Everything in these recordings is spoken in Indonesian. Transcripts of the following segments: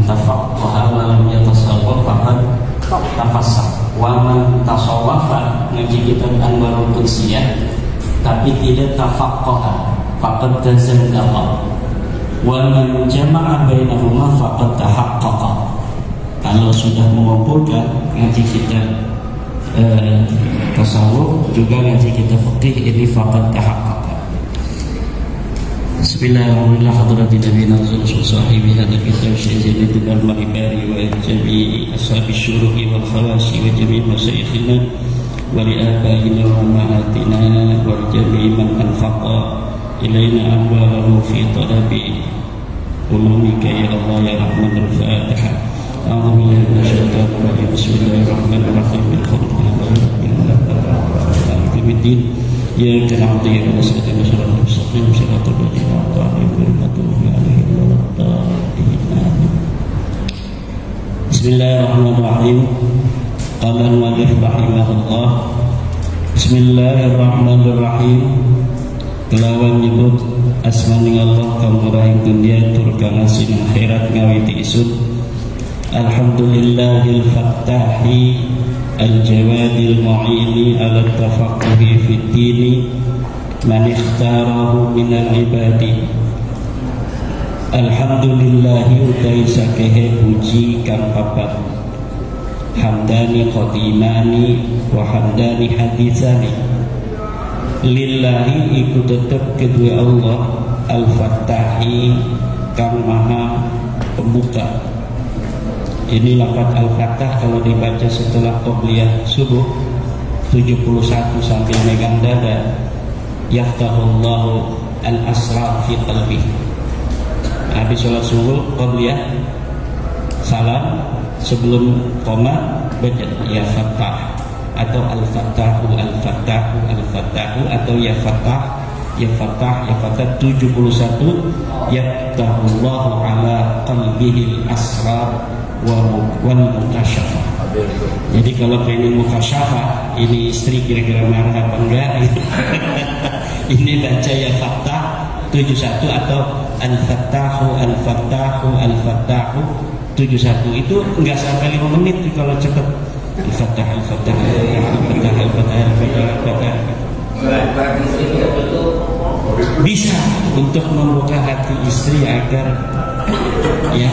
tafaqqaha wa lam yatasawwaf faqad tafassah. Wa man tasawwafa ngaji kitab Anwarul Qudsiyah tapi tidak tafaqqaha faqad tazandaqa. Wa man jama'a bainahuma faqad tahaqqaqa. Kalau sudah mengumpulkan ngaji kita tasawuf juga ngaji kita fikih, ini faqad tahaqqaqa. Bismillahirrahmanirrahim. Hadratin nabiyina sahibi hadal kitab syaikhina bil mahibari wa jami'i ashabi syuruhi wal khawasi wa jami'i masyayikhina wa li abaina wa ummahatina wa jami'i man anfaqa ilaina amwalahu fi talabi ulumika ya Allah ya Rahman. Al-Fatiha. A'udzu billahi minasyaitonir rajim. Bismillahirrahmanirrahim. Alhamdulillahirabbil ya kana abdi ya rasulullah sallallahu alaihi wasallam siratal ladzina Bismillahirrahmanirrahim. Qala al-mu'allif rahimahullah. Bismillahirrahmanirrahim. Kelawan nyebut asmaning Allah kang murahing dunya tur kang asin akhirat ngawiti isut. Alhamdulillahil fattahi al-jawadil mu'ini ala tafaqquhi fid dini man ikhtarahu minal ibadi. Alhamdulillahi utai sakehe puji kang papat, hamdani qadimani wa hamdani hadisani. Lillahi iku tetep kedua Allah al-fattahi kang maha pembuka. Ini lafaz al-fattah kalau dibaca setelah qobliyah subuh 71 sambil megang dada, yaftahullahu al-asrar fi qalbi. Habis sholat subuh qobliyah salam sebelum koma baca ya fattah atau al-fattahu al-fattahu al-fattahu atau ya fattah ya fattah ya fattah 71 yaftahullahu ala qalbihi al-asrar wal mukasyafah. Jadi kalau pengen mukasyafah, ini istri kira-kira marah apa enggak? Ini baca ya fattah 71 atau al-fattahu al-fattahu al-fattahu 71. Itu enggak sampai 5 menit kalau cepat. Al-fattah al-fattah al-fattah al-fattah al-fattah. Bisa untuk membuka hati istri agar ya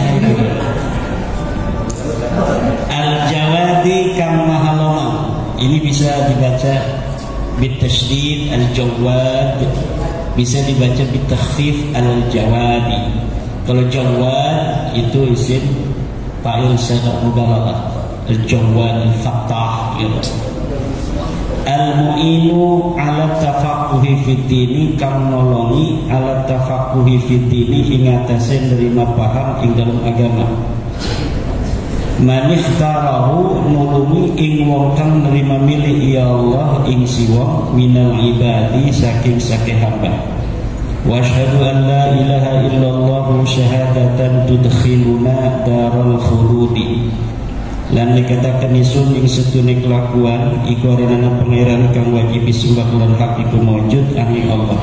al-jawadi kang mahaloma. Ini bisa dibaca bitasydid al-jawad, bisa dibaca bitakhfif al-jawadi. Kalau jawad itu isim fa'il sigha mubalaghah. Al-jawad al-fattah gitu. Al-mu'inu ala tafaqquhi fid dini kang nolongi ala tafaqquhi fid dini ing atase nerima paham ing dalam agama. Man ikhtarahu nulungi ing wong kang nerima milih ya Allah ing siwa minal ibadi saking sake hamba. Wa asyhadu an la ilaha illallah syahadatan tudkhiluna daral khuludi. Lan dikatakan isun ing setune kelakuan iku arana pangeran kang wajib disembah lan hak iku maujud angin Allah.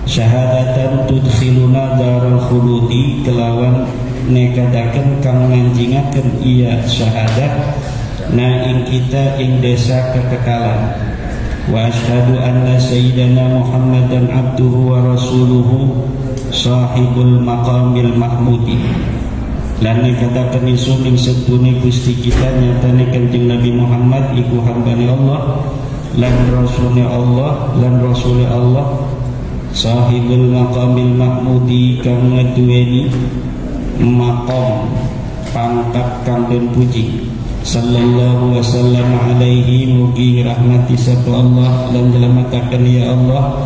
Syahadatan tudkhiluna daral khuludi kelawan nekadaken kang manjingaken iya syahadat na ing kita ing desa kekekalan. Wa asyhadu anna sayyidana Muhammadan abduhu wa rasuluhu sahibul maqamil mahmudi. Lan nekadaken isun ing sedune Gusti kita nyatane Kanjeng Nabi Muhammad iku hambane Allah lan rasule Allah lan rasule Allah sahibul maqamil mahmudi kang ngeduweni maqam pangkat kang den puji. Sallallahu wasallam alaihi mugi rahmati sapa Allah lan jelamataken ya Allah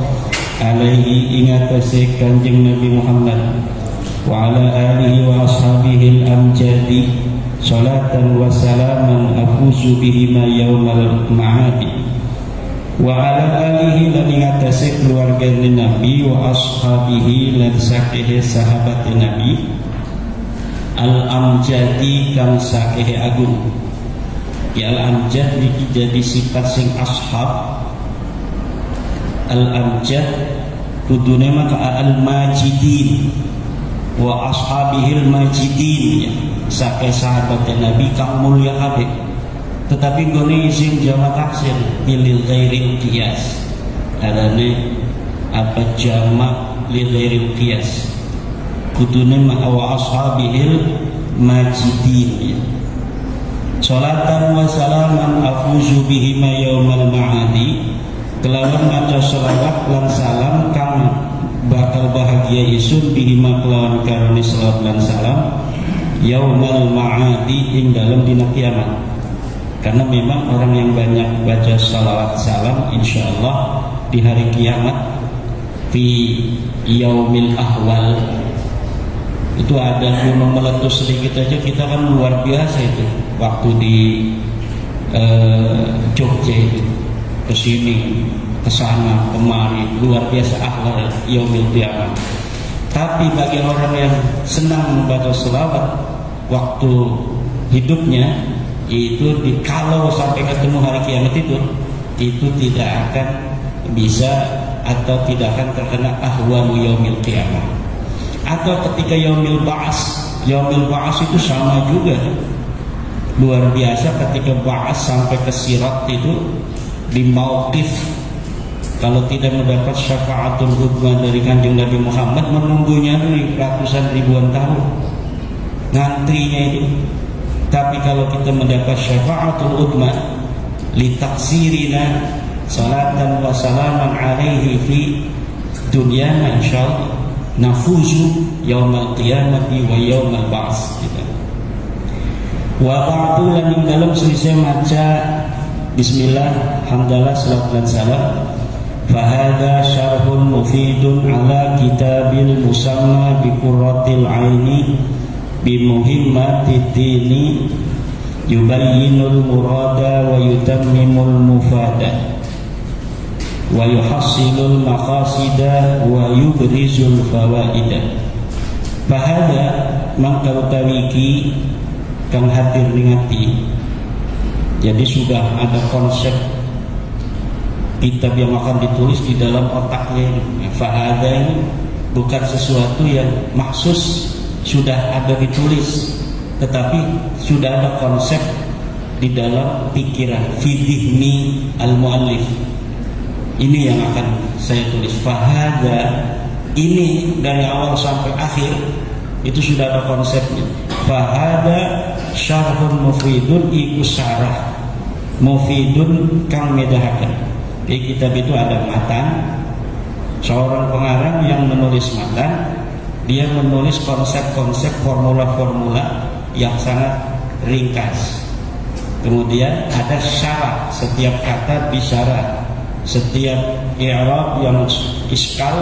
alaihi ing atase Kanjeng Nabi Muhammad wa ala alihi wa ashabihi al-amjadi salatan wa salaman afuzu bihima yaumal ma'adi wa ala alihi lan ing atase keluarga Nabi wa ashabihi lan sakehe sahabat Nabi al-amjadi kang sakehe agung. Ya al-amjad niki jadi sifat sing ashab. Al-amjad kudune maka al-majidin. wa ashabihil majidin, sakai sahabat Nabi kang mulia kabeh. Tetapi gone izin jama taksir lil ghairil qiyas, adane apa jama lil ghairil qiyas, kudune wa ashabihil majidin. Salatan wa salaman afuzu bihima yaumal ma'adi, kelawan maca selawat lan salam kang bakal bahagia isun bihima kelawan karone selawat lan salam yaumal ma'adi ing dalam dina kiamat. Karena memang orang yang banyak baca salawat salam insyaallah di hari kiamat fi yaumil ahwal itu ada gunung meletus sedikit aja, kita kan luar biasa itu waktu di Jogja itu, kesini kesana kemari, luar biasa ahwal yaumil kiamat. Tapi bagi orang yang senang membaca selawat waktu hidupnya, itu kalau sampai ketemu hari kiamat itu tidak akan bisa atau tidak akan terkena ahwalu yaumil kiamat. Atau ketika yaumil ba'as itu sama juga, luar biasa ketika ba'as sampai ke sirat itu di mauqif, kalau tidak mendapat syafaatul udma dari kanjeng Nabi Muhammad, menunggunya ratusan ribuan tahun ngantrinya itu. Tapi kalau kita mendapat syafaatul udma li taksirina salatan wa salaman alaihi fi dunyana, insyaallah nafuzu yaumal qiyamati wa yaumal ba'ts. Wa ba'du lan ing dalem selesai maca bismillah hamdalah salawat dan salam, fa hadza syarhun mufidun ala kitabil musamma bi qurratil aini bi muhimmatid dini yubayyinul murada wa yutammimul mufada wa yuhassilul maqasida wa yubrizul fawaida. Bahada mangka utawiki kang hadir ngati. Jadi sudah ada konsep kitab yang akan ditulis di dalam otaknya. Bahada ini bukan sesuatu yang maksus sudah ada ditulis, tetapi sudah ada konsep di dalam pikiran fidhni al-muallif. Ini yang akan saya tulis. Fahada ini dari awal sampai akhir itu sudah ada konsepnya. Fahada syarhun mufidun iku syarah mufidun kang medahaken. Di kitab itu ada matan, seorang pengarang yang menulis matan, dia menulis konsep-konsep formula-formula yang sangat ringkas. Kemudian ada syarah, setiap kata bisyarah, setiap i'rab yang iskal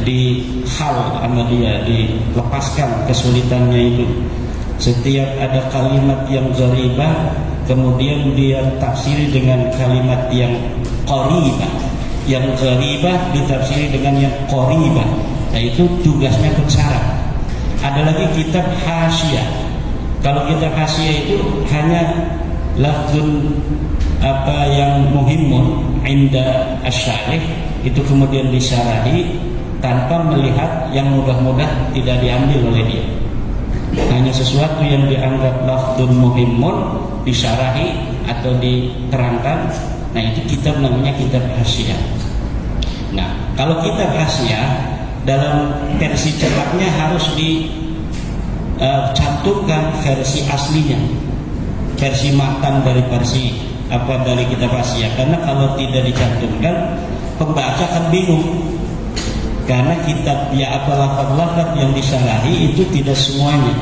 di hal sama dia, dilepaskan kesulitannya itu. Setiap ada kalimat yang gharibah, kemudian dia tafsiri dengan kalimat yang qaribah. Yang gharibah ditafsiri dengan yang qaribah. Nah itu tugasnya pensyarah. Ada lagi kitab hasyiah. Kalau kitab hasyiah itu hanya lafzun apa yang muhimmun inda asyarih, itu kemudian disyarahi tanpa melihat yang mudah-mudah tidak diambil oleh dia. Hanya sesuatu yang dianggap lafzun muhimmun disyarahi atau diterangkan. Nah itu kitab namanya kitab hasyiah. Nah kalau kitab hasyiah dalam versi cetaknya harus dicantumkan versi aslinya, versi matan dari versi dari kitab hasyiah. Karena kalau tidak dicantumkan, pembaca kan bingung. Karena kitab ya apa lafaz-lafaz yang disyarahi itu tidak semuanya.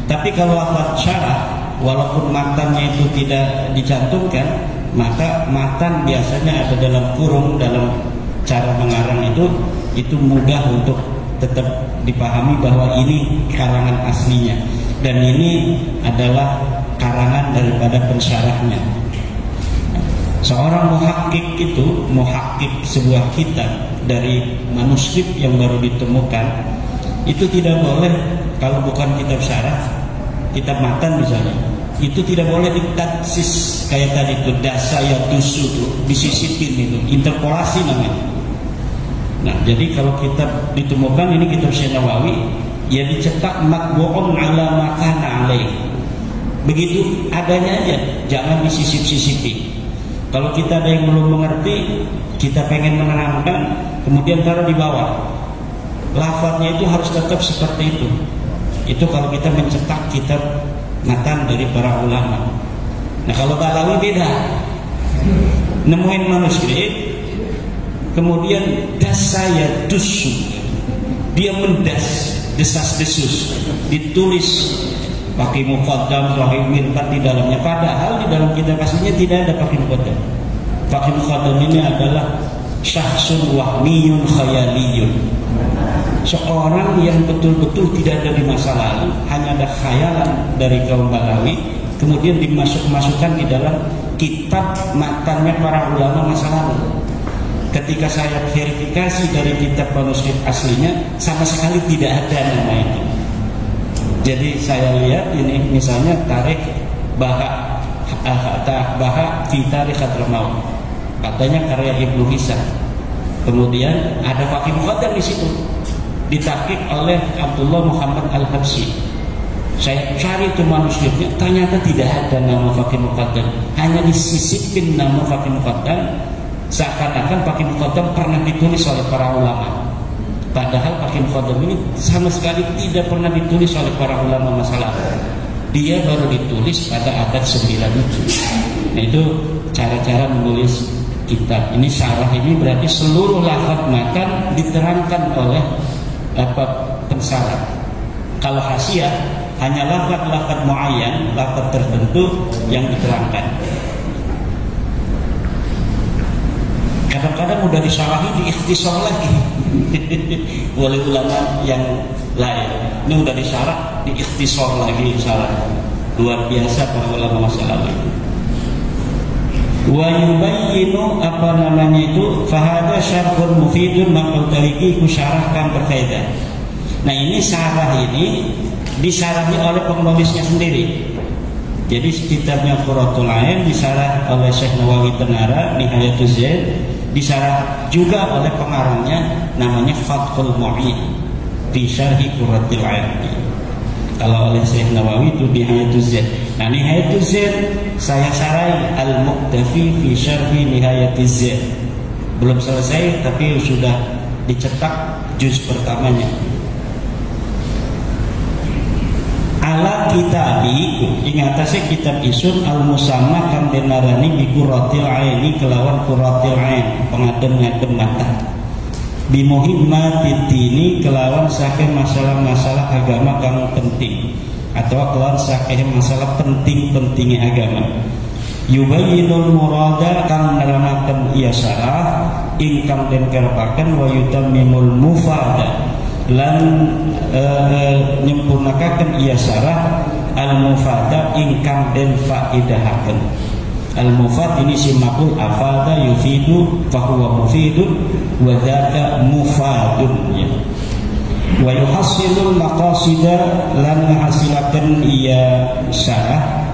Tapi kalau lafaz syarah, walaupun matannya itu tidak dicantumkan, maka matan biasanya ada dalam kurung, dalam cara mengarang itu mudah untuk tetap dipahami bahwa ini karangan aslinya dan ini adalah karangan daripada pensyarahnya. Seorang muhakkik sebuah kitab dari manuskrip yang baru ditemukan, itu tidak boleh, kalau bukan kitab syarah, kitab matan misalnya, itu tidak boleh ditaksis kayak tadi itu dasa ya tusu itu disisipin, itu interpolasi namanya. Nah jadi kalau kitab ditemukan, ini kitab Syekh Nawawi, ya dicetak matbu'un ala ma kana alaih. Begitu adanya aja, jangan disisip-sisipi. Kalau kita ada yang belum mengerti, kita pengen menerangkan, kemudian taruh di bawah. Lafadznya itu harus tetap seperti itu. Itu kalau kita mencetak kitab matan dari para ulama. Nah kalau Balawi beda, nemuin manuskrip, kemudian dasaya dusu, dia mendas, desas-desus, ditulis pakai muqaddam, pakai mirqat di dalamnya. Padahal di dalam kitab aslinya tidak ada pakai muqaddam. Pakai muqaddam ini adalah syahsun wahmiyun khayaliyun, seorang yang betul-betul tidak ada di masa lalu, hanya ada khayalan dari kaum Balawi, kemudian dimasukkan di dalam kitab matannya para ulama masa lalu. Ketika saya verifikasi dari kitab manuskrip aslinya, sama sekali tidak ada nama itu. Jadi saya lihat ini misalnya tarikh Baha fi Tarikh Hadramaut, katanya karya Ibnu Hisam. Kemudian ada Fakih Muqaddam di situ, ditahqiq oleh Abdullah Muhammad Al-Habsyi. Saya cari itu manuskripnya, ternyata tidak ada nama Fakih Muqaddam, hanya disisipin nama Fakih Muqaddam, seakan-akan Fakih Muqaddam pernah ditulis oleh para ulama. Padahal Fakih Muqaddam ini sama sekali tidak pernah ditulis oleh para ulama masa lalu. Dia baru ditulis pada abad 9 itu. Nah itu cara-cara menulis kitab. Ini syarah ini berarti seluruh lafaz matan diterangkan oleh pensarah. Kalau hasiah hanya lafaz-lafaz muayyan, lafaz tertentu yang diterangkan. Kadang-kadang udah disyarahi diikhtisar lagi oleh ulama yang lain. Ini udah disyarah diikhtisar lagi, syarah luar biasa para ulama masa lalu. Wa yubayyinu fahada syarhun mufidun maqal tariki ku syarahkan berfaedah. Nah ini syarah ini disyarahi oleh penulisnya sendiri. Jadi kitabnya Qurratul Ain disyarah oleh Syekh Nawawi Tenara, Nihayatuz Zaid, disyarah juga oleh pengarangnya namanya Fathul Mu'in di Syarhi Qurratul Ain. Kalau oleh Syekh Nawawi itu Nihayatuz Zaid. Nah Nihayatuz Zaid saya syarahi Al-Muqtafi fi Syarhi Nihayatuz Zaid. Belum selesai tapi sudah dicetak juz pertamanya. Ala kitabi ingatasi kitab isun al-musamma kang denarani bi Qurratil Aini kelawan Qurratil Ain pengadem-ngadem mata bi muhimmatid dini kelawan saking masalah-masalah agama kang penting atau kelawan saking masalah penting-pentingnya agama. Yubayyinul murada kang nerangkeun ieu syarah ingkang den karepaken wa yutammimul mufada lan nyempurnakaken ieu syarah al-mufada ingkang den faidahaken. Al-mufad ini simapul afada yufidu fahuwa mufidun wa dzaka mufadun ya. Wa yuhassilul maqasida lan ngahasilaken ieu syarah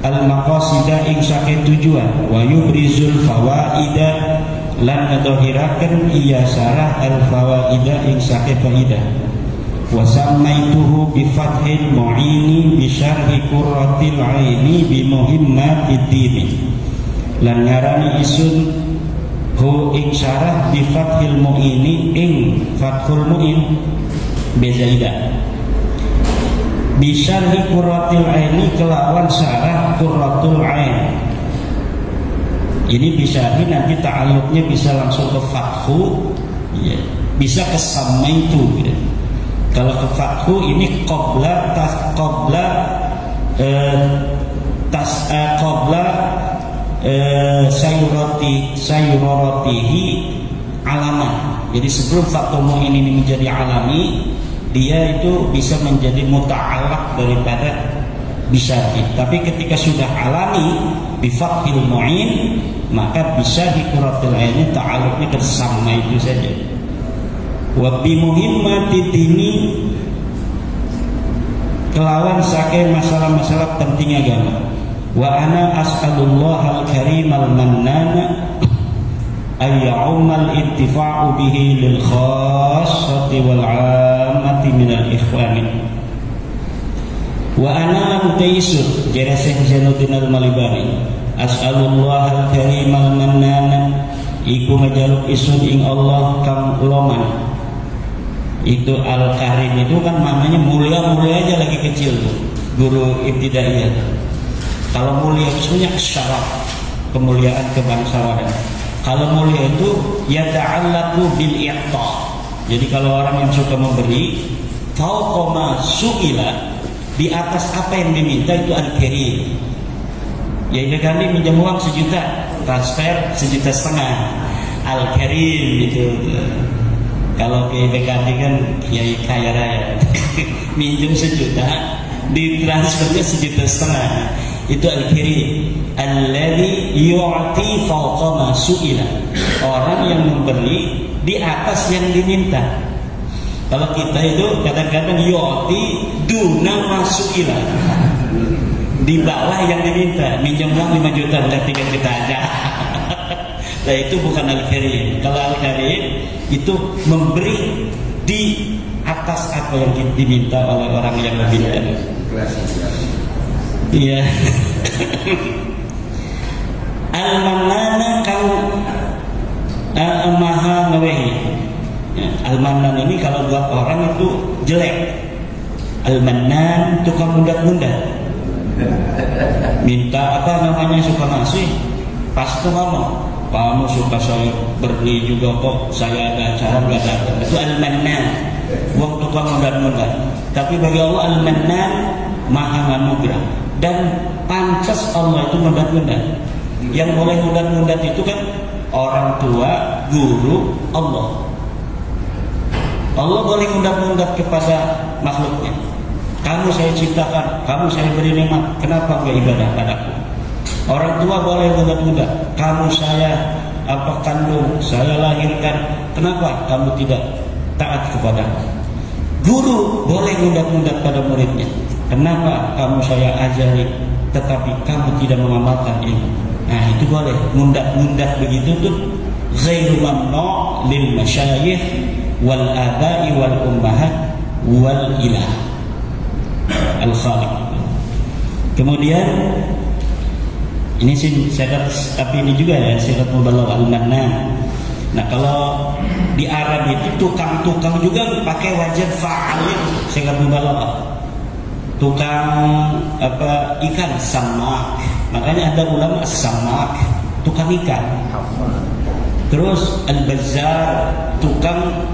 al-maqasida ing saking tujuan wa yubrizul fawaida lan ngadhahiraken iya syarah al-fawaida ing saking faidah. Wa samaituhu bi fathil mu'ini bi syarhi Qurratil Aini bi muhimmatid dini. Lan ngarani isun hu ing syarah bi fathil mu'ini ing fathul mu'in bi zaidah. Bi syarhi Qurratil Aini kelawan syarah Qurratul Ain. Ini bisa nanti ta'alluqnya bisa langsung ke fathu ya, bisa ke samaitu gitu. Kalau ke fathu ini qabla sayuratihi alaman. Jadi sebelum fathu ini menjadi alami, dia itu bisa menjadi muta'allaq daripada bisyarhi. Tapi ketika sudah alami bi fathil mu'in, maka bisa di Qurratul Ain ta'alluqnya bersama itu saja. Wa bi muhimmatid dini kelawan saking masalah-masalah penting agama. Wa ana as'alullah al-karim al-mannana ay ya'ummal intifa'u bihi lil khassati wal 'ammati akhwati minal ikhwani. Wa ana mutaisud jere Syekh Zainuddin Al-Malibari as'alullah al-karim al-mannan iku ngajaluk isun ing Allah kang loman. Itu al-karim itu kan maknanya mulia-mulia aja lagi kecil tuh guru ibtidaiyah. Kalau mulia itu sebenarnya syaraf, kemuliaan kebangsawanan. Kalau mulia itu yata'allaqu bil i'ta. Jadi kalau orang yang suka memberi fauqa ma su'ila, di atas apa yang diminta itu al-karim. Ya ini kami minjam uang 1 juta, transfer 1,5 juta, al-karim itu. Kalau ke BKD kan kiai kaya raya, minjem 1 juta, ditransfernya 1,5 juta, itu al-karim. Alladzi yu'ti fawqa ma su'ila, orang yang memberi di atas yang diminta. Kalau kita itu kadang-kadang yu'ti duna ma su'ila, di bawah yang diminta. Minjem uang 5 juta udah 3 juta aja. Nah itu bukan al-karim. Kalau al-karim itu memberi di atas apa yang diminta oleh orang yang meminta. Iya. Al-mannan kan maha ngewehi. Al-mannan ini kalau buat orang itu jelek. Al-mannan tukang mundat-mundat. Minta apa namanya suka ngasih, pas itu ngomong, kamu suka saya beri juga kok, saya ada acara nggak datang. Itu al-mannan, uang tukang mundat-mundat. Tapi bagi Allah al-mannan maha anugerah, dan pantas Allah itu mundat-mundat. Yang boleh mundat-mundat itu kan orang tua, guru, Allah. Allah boleh mundat-mundat kepada makhluknya. Kamu saya ciptakan, kamu saya beri nikmat, kenapa enggak ibadah padaku? Orang tua boleh mundat-mundat, kamu saya kandung, saya lahirkan, kenapa kamu tidak taat kepadaku? Guru boleh mundat-mundat pada muridnya, kenapa kamu saya ajari tetapi kamu tidak mengamalkan ilmu? Nah itu boleh, mundat-mundat begitu tuh ghairu mamnu' lil masyayikh wal aba'i wal ummahat wal ilah al-khaliq. Kemudian ini syarat, tapi ini juga ya syarat mubalagh al-mannan. Nah kalau di Arab itu tukang-tukang juga pakai wajib fa'alin syarat mubalagh. Tukang ikan samak, makanya ada ulama samak, tukang ikan. Terus al-bazzar, tukang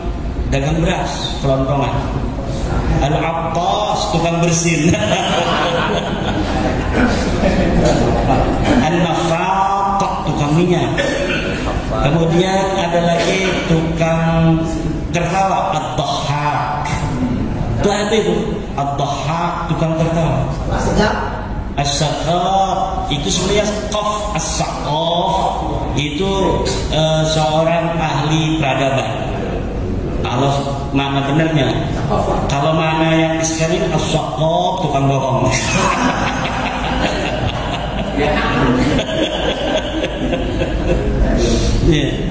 dagang beras kelontongan. Al-Attas, tukang bersin. An-Nafaq, tukang minyak. Kemudian ada lagi tukang tertawa, ad-dhahhak. Itu apa itu? Ad-dhahhak, tukang tertawa. As-saqaf, itu sebenarnya qaf. As-saqaf itu seorang ahli peradaban. Kalau mana benernya, kalau mana yang disekarang as-saqaf, tukang bohong.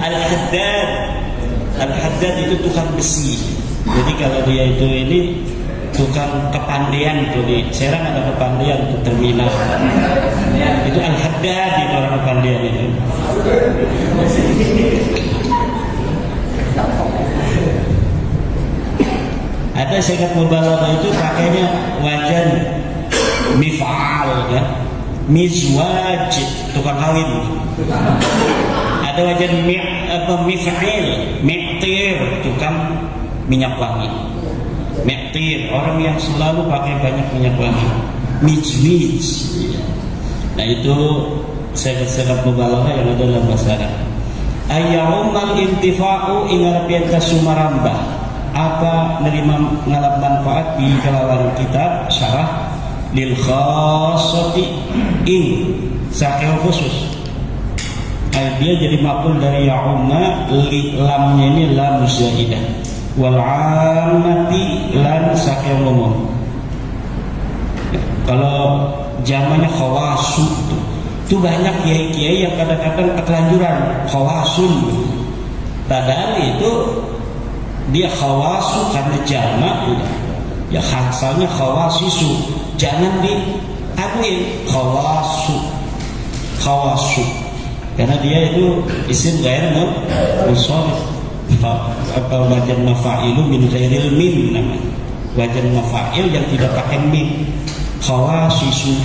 Al-haddad, al-haddad itu tukang besi. Jadi kalau dia itu ini tukang kepandian tuh, di Serang ada kepandian tuh, terminal. Itu al-haddad, itu orang kepandian itu. Ada syarat mubalaghah itu pakainya wajan mif'al ya. Mizwaj, tukang kawin. Ada wajan mif'il, mi'tir, tukang minyak wangi. Mi'tir, orang yang selalu pakai banyak minyak wangi. Mijwij. Nah itu syarat mubalaghah yang ada dalam bahasa Arab. Ayyumal intifa'u ingarapian sumarambah. Apa menerima ngalap manfaat di kalawan kitab syarah lil khassati ing sakil khusus. Dia jadi maf'ul dari ya'umma, lamnya ini lam zaidah, wal 'ammati lan sakil umum. Kalau zamannya khawasu itu banyak kiai-kiai yang kadang-kadang ketelanjuran khawasun, padahal itu Dia khawasu karena jamak ya, asalnya khawasisu, jangan diambil khawasu karena dia itu isim ghair munsharif. Apa wajan mafa'ilu min ghairil mim namanya, wajan mafa'il yang tidak pakai mim, khawasisu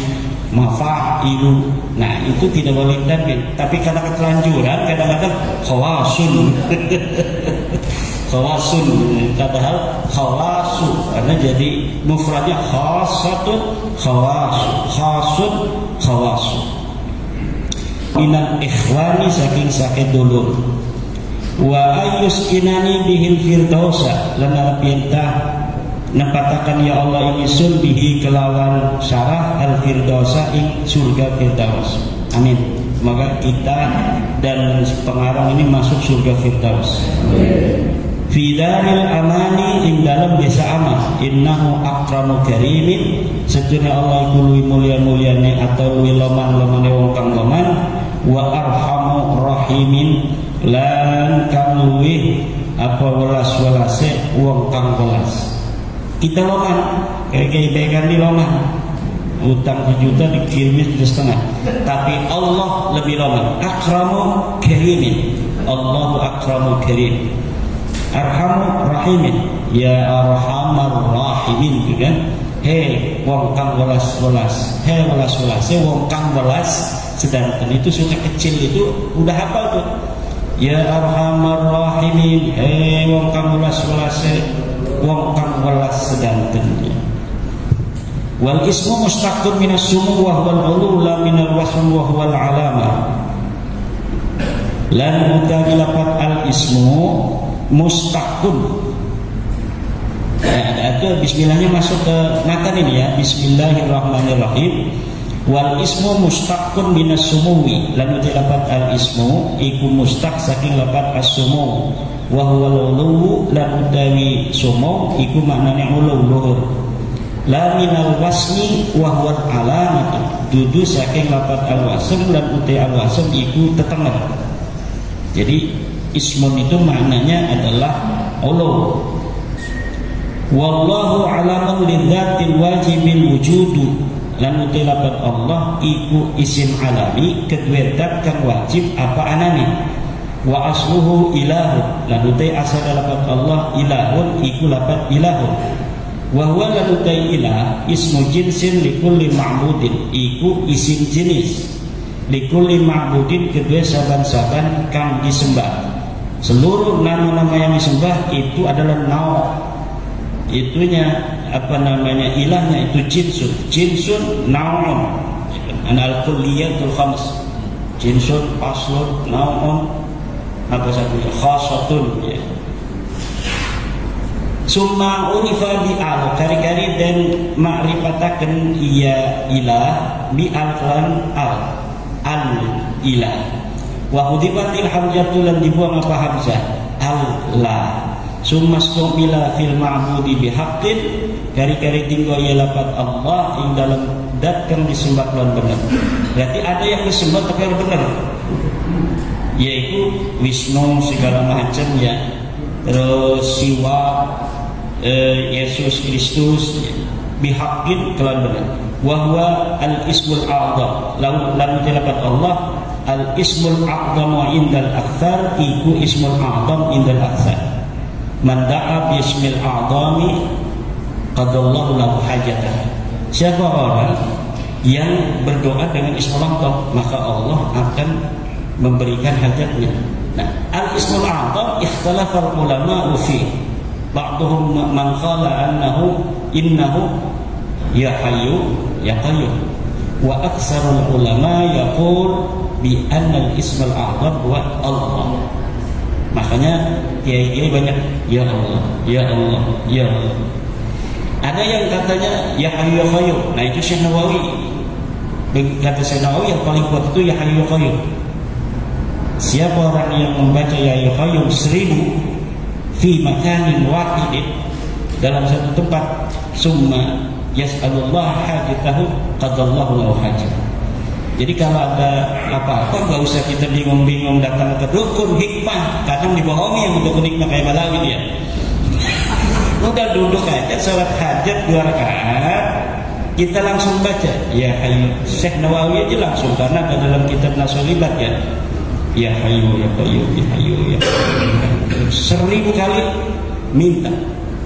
mafa'ilu. Nah itu tidak boleh tanwin, tapi karena ketelanjuran kadang-kadang khawasun khawasun, padahal khawasu karena jadi mufradnya khasatun khawasun khawasu. Minal ikhwani saking dulur wa ayuskinani bihil firdausa lana perintah nepatakan ya Allah ini sun bihi kelawan syarah al firdausa ing surga firdaus. Amin. Semoga kita dan pengarang ini masuk surga firdaus. Fi daril amani ing dalam desa aman, innahu akramu karimin, setuna Allah iku luwih mulia-muliane atau luwih loman-lomane wong kang loman, wa arhamu rahimin lan kang luwih apa welas-welase wong kang welas. Kita loman, kayak bekan di loman, utang 1 juta dikirimin 1,5 juta, tapi Allah lebih loman, akramu karimin, Allahu akramu karim. Arhamu rahimin, ya arhamar rahimin juga. Hei wong kang welas-welas, hei welas-welas, wong kang welas. Sedangkan itu sudah kecil itu udah hafal tuh. Ya arhamar rahimin, hei wong kang welas-welas, wong kang welas sedangkan. Wal ismu mustaqun minas sumu wa huwal ulu la minal wasm wa huwal alama. Lan utawi lafaz al ismu mustaqun. Ada bismillahnya masuk ke matan ini ya. Bismillahirrahmanirrahim. Wal ismu mustaqun minas sumuwi. Lan lafaz al ismu iku mustaq saking lafaz as-sumu. Wa huwal ulu lan utawi sumu iku maknane ulu luhur. La minal wasmi wa huwal alamat. Dudu saking lafaz al wasm lan utawi al wasm iku tetengah. Jadi ismun itu maknanya adalah Allah. Wallahu alamun lidzatil wajibil wujudu. Lan uti lafaz Allah iku isim alami kedua dat kang wajib apa anane. Wa asluhu ilahu. Lan uti asal lafaz Allah ilahun iku lafaz ilahun. Wa huwa lan uti ilah ismu jinsin likulli ma'budin iku isim jenis likulli ma'budin kedua saban-saban kang disembah. Seluruh nama-nama yang disembah itu adalah nau. Itunya apa namanya ilahnya itu jinsun naun. Al-kulliyatul khams. Jinsun, faslun, naun, apa satu khasatun ya. Summa unifa bi al kari-kari dan ma'rifataken iya ilah bi al-lan al ilah. Wa hudibatil hamzatu lan dibuang apa hamzah Allah. Summa stumila fil ma'budi bihaqqin kari-kari tinggal ya lafaz Allah ing dalam dat kang disembah lan benar. Berarti ada yang disembah tapi benar, yaitu Wisnu segala macam ya, terus Siwa, Yesus Kristus ya. Bihaqqin kelan benar. Wa huwa al-ismul a'dham. Lalu lafaz Allah al-ismul a'dhamu indal aktsar iku ismul a'dham indal aktsar. Man da'a bi ismil a'dhami qadallahu lahu hajatah. Siapa orang yang berdoa dengan ismul a'dham maka Allah akan memberikan hajatnya. Nah, al-ismul a'dham ikhtalafa ulama fi. Ba'dhum man qala annahu innahu ya hayyu ya qayyum. Wa aktsarul ulama yaqul bi annal ismul a'dham huwa Allah. Makanya kiai-kiai banyak ya Allah, ya Allah, ya Allah. Ada yang katanya ya hayyu ya qayyum. Nah itu Syekh Nawawi. Kata Syekh Nawawi yang paling kuat itu ya hayyu ya qayyum. Siapa orang yang membaca ya hayyu ya qayyum 1000 fi makanin wahidin dalam satu tempat, summa yas'alullah hajatahu qadallahu lahu hajatahu. Jadi kalau ada apa-apa nggak usah kita bingung-bingung datang ke dukun hikmah, kadang dibohongi yang dukun hikmah kayak Balawi dia. Udah duduk aja salat hajat 2 rakaat, kita langsung baca ya Hayyu. Syekh Nawawi aja langsung, karena dalam kitab Nasolibat ya, ya Hayyu ya Qayyum ya Hayyu ya Qayyum. 1000 kali minta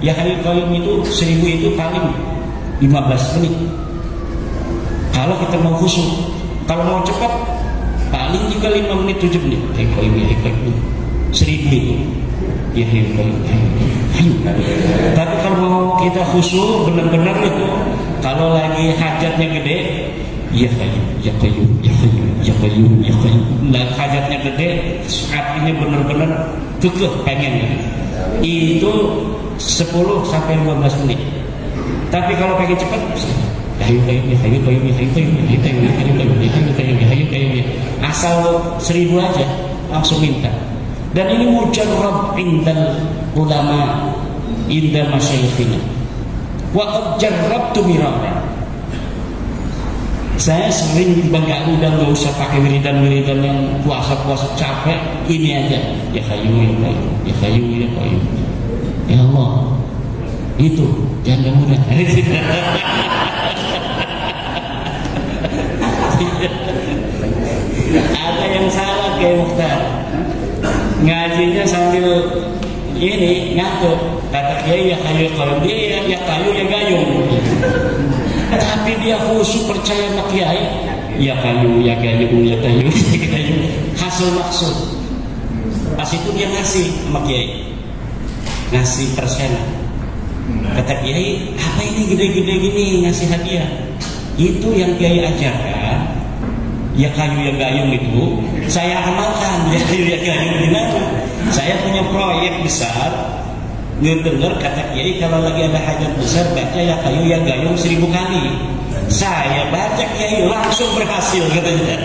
ya Hayyu Qayyum itu, 1000 itu paling 15 menit kalau kita mau khusyuk. Kalau mau cepat paling juga 5 menit 7 menit. Ya Qayyum ya Qayyum 1000 itu ya Hayyu Qayyum Hayyu. Tapi kalau mau kita khusyuk benar-benar itu, kalau lagi hajatnya gede ya Hayyu ya Qayyum ya Hayyu ya Qayyum ya Qayyum. Nah, hajatnya gede, artinya benar-benar kekeh pengen itu 10 sampai 15 menit. Tapi kalau pengen cepat ya Hayyu Qayyum ya Hayyu Qayyum ya Hayyu Qayyum ya Hayyu Qayyum ya Hayyu Qayyum ya Hayyu Qayyum ya Hayyu Qayyum ya. Asal 1000 aja langsung minta. Dan ini mujarrab indal ulama, indal masyayikhina. Wa qad jarrabtu mirara. Saya sering bangga udah nggak usah pakai wiridan-wiridan yang puasa-puasa capek, ini aja ya Hayyu ya Qayyum ya Hayyu ya Qayyum. Ya Allah, itu janda muda. Ada yang salah kayak Mukhtar, ngajinya sambil ini ngantuk, kata dia ya Hayyu Qayyum, dia ya Qayyum ya Gayung. Tapi dia khusyuk percaya sama kiai ya Qayyum ya Gayung ya Qayyum ya Qayyum. Hasil maksud pas itu dia ngasih sama kiai, ngasih persenan. Kata kiai, apa ini gede-gede gini ngasih hadiah? Itu yang kiai ajarkan ya Qayyum ya Gayung itu saya amalkan. Ya Qayyum ya Gayung gimana? Saya punya proyek besar, ngedenger kata kiai kalau lagi ada hajat besar baca ya Qayyum ya Gayung 1000 kali. Saya baca kiai langsung berhasil katanya.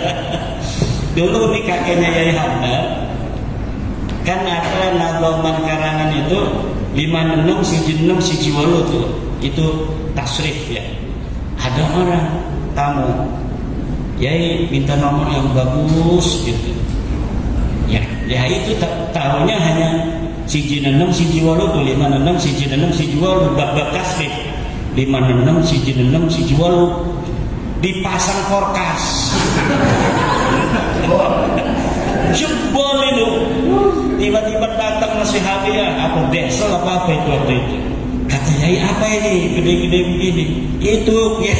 Dulu di kakeknya Yai Hamdal kan ada nadoman karangan itu 56 siji 8 tuh, itu tasrif ya. Ada orang tamu Yai minta nomor yang bagus gitu ya, ya itu tahunya hanya siji 6 siji 8 tuh, 56 siji 6 siji 8 bab tasrif 56 siji 6 siji 8 dipasang korkas. Jebol itu tiba-tiba datang ngasih hadiah apa desel apa itu waktu itu. Kata Yai, apa ini gede-gede begini? Itu ya.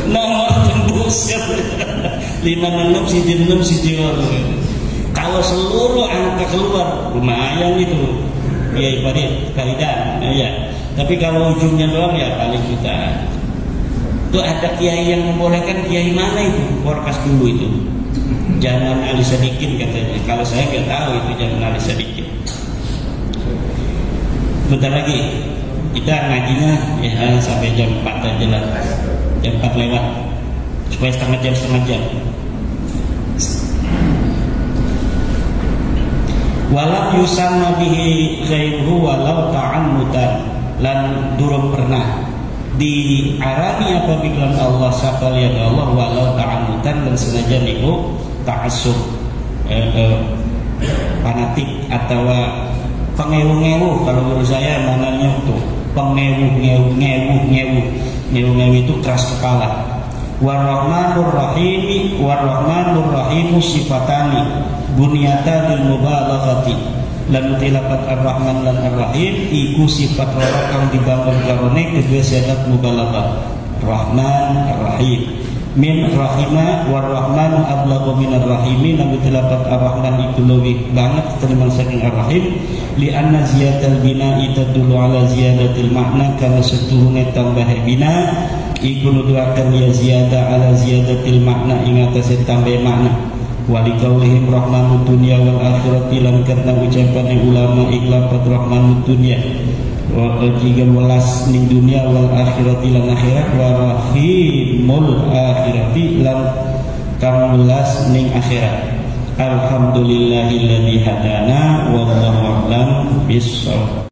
Nomor tembus 56 siji 6 siji 8. Kalau seluruh angka keluar lumayan itu Yai Faridan ya. Tapi kalau ujungnya doang ya paling juta. Itu ada kiai yang membolehkan, kiai mana itu? Korkas dulu itu. Jangan Ali Sadikin katanya. Kalau saya nggak tahu itu jangan Ali Sadikin. Bentar lagi kita ngajinya ya sampai jam 4 aja lah. Jam 4 lewat. Supaya setengah jam. Walau yusanna bihi ghairuhu walau ta'annutan, lan durung pernah diarani apabila Allah sapalian Allah walau ta'annutan dan sengaja niku ta'assub fanatik atau pengewu-ngewu. Kalau menurut saya mananya itu pengewu-ngewu itu keras kepala. Warrahmanur rahimu sifatani bunyata lil mubalaghati lan tilapat ar-rahman lan ar-rahim iku sifat loro kang dibangun karone kedua syarat mubalaghah. Rahman ar-rahim min rahima warrahmanu ablaghu min ar-rahimi lan tilapat ar-rahman itu lebih banget ketimbang saking ar-rahim li anna ziyatal bina'i tadullu ala ziyadatil makna kana setuhune tambah bina iku nuduhaken ya ziyada ala ziyadatil makna ing atase tambah makna. Walikaulihim rahmanud dunya wal akhirati lan karena ucapan ulama iklapat rahmanud dunya wa jiga welas ning dunya wal akhirati lan akhirat wa rahimul akhirati lan kang welas ning akhirat. Alhamdulillahilladzi hadana wallahu a'lam bissawab.